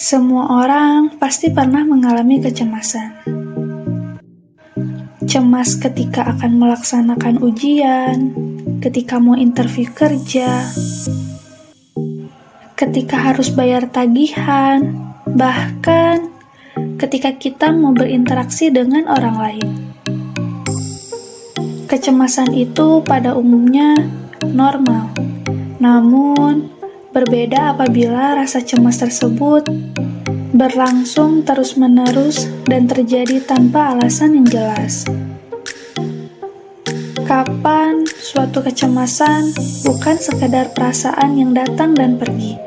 Semua orang pasti pernah mengalami kecemasan. Cemas ketika akan melaksanakan ujian, ketika mau interview kerja, ketika harus bayar tagihan, bahkan ketika kita mau berinteraksi dengan orang lain. Kecemasan itu pada umumnya normal, namun berbeda apabila rasa cemas tersebut berlangsung terus-menerus dan terjadi tanpa alasan yang jelas. Kapan suatu kecemasan bukan sekadar perasaan yang datang dan pergi,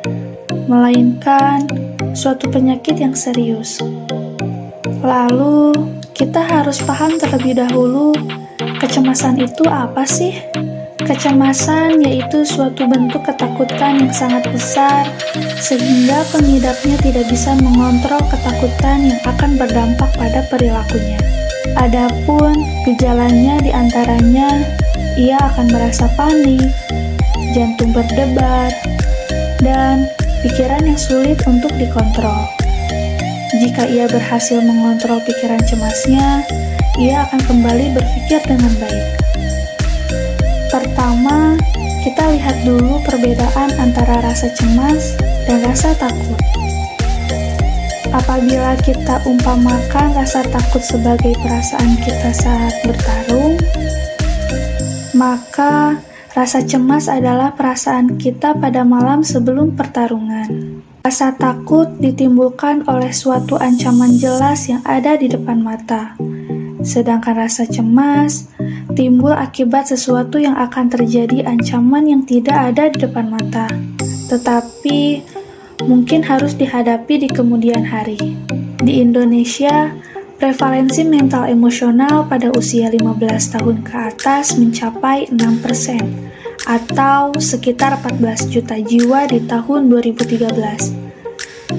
melainkan suatu penyakit yang serius. Lalu, kita harus paham terlebih dahulu, kecemasan itu apa sih? Kecemasan yaitu suatu bentuk ketakutan yang sangat besar sehingga pengidapnya tidak bisa mengontrol ketakutan yang akan berdampak pada perilakunya. Adapun gejalanya diantaranya ia akan merasa panik, jantung berdebar, dan pikiran yang sulit untuk dikontrol. Jika ia berhasil mengontrol pikiran cemasnya, ia akan kembali berpikir dengan baik. Pertama, kita lihat dulu perbedaan antara rasa cemas dan rasa takut. Apabila kita umpamakan rasa takut sebagai perasaan kita saat bertarung, maka rasa cemas adalah perasaan kita pada malam sebelum pertarungan. Rasa takut ditimbulkan oleh suatu ancaman jelas yang ada di depan mata. Sedangkan rasa cemas timbul akibat sesuatu yang akan terjadi ancaman yang tidak ada di depan mata, tetapi mungkin harus dihadapi di kemudian hari. Di Indonesia, prevalensi mental emosional pada usia 15 tahun ke atas mencapai 6%, atau sekitar 14 juta jiwa di tahun 2013.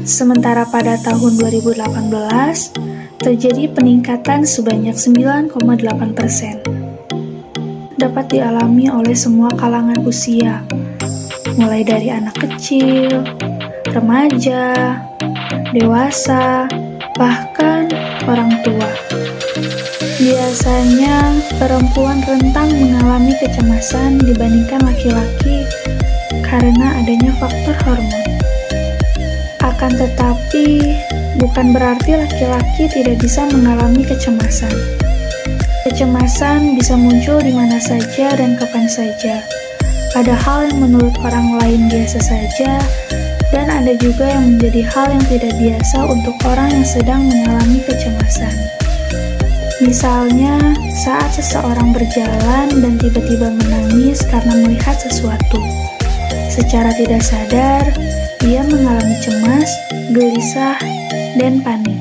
Sementara pada tahun 2018, terjadi peningkatan sebanyak 9,8%. Dapat dialami oleh semua kalangan usia, mulai dari anak kecil, remaja, dewasa, bahkan orang tua. Biasanya, perempuan rentan mengalami kecemasan dibandingkan laki-laki karena adanya faktor hormon. Akan tetapi, bukan berarti laki-laki tidak bisa mengalami kecemasan. Kecemasan bisa muncul di mana saja dan kapan saja. Ada hal yang menurut orang lain biasa saja, dan ada juga yang menjadi hal yang tidak biasa untuk orang yang sedang mengalami kecemasan. Misalnya, saat seseorang berjalan dan tiba-tiba menangis karena melihat sesuatu. Secara tidak sadar, ia mengalami cemas, gelisah, dan panik.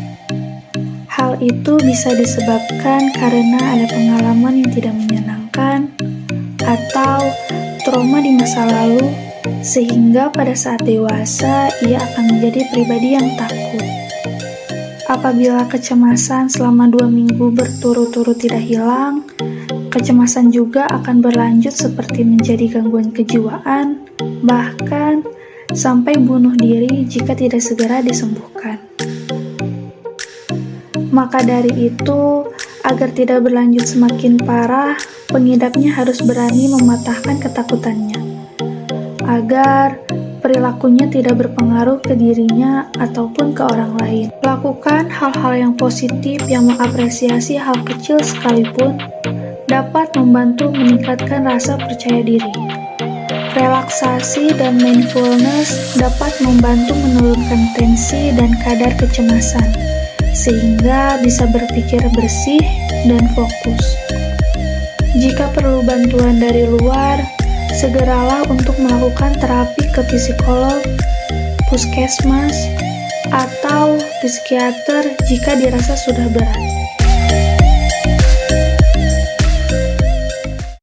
Hal itu bisa disebabkan karena ada pengalaman yang tidak menyenangkan atau trauma di masa lalu, sehingga pada saat dewasa ia akan menjadi pribadi yang takut. Apabila kecemasan selama 2 minggu berturut-turut tidak hilang, kecemasan juga akan berlanjut seperti menjadi gangguan kejiwaan, bahkan sampai bunuh diri jika tidak segera disembuhkan. Maka dari itu, agar tidak berlanjut semakin parah, pengidapnya harus berani mematahkan ketakutannya, agar perilakunya tidak berpengaruh ke dirinya ataupun ke orang lain. Lakukan hal-hal yang positif yang mengapresiasi hal kecil sekalipun dapat membantu meningkatkan rasa percaya diri. Relaksasi dan mindfulness dapat membantu menurunkan tensi dan kadar kecemasan, sehingga bisa berpikir bersih dan fokus. Jika perlu bantuan dari luar, segeralah untuk melakukan terapi ke psikolog, puskesmas, atau psikiater jika dirasa sudah berat.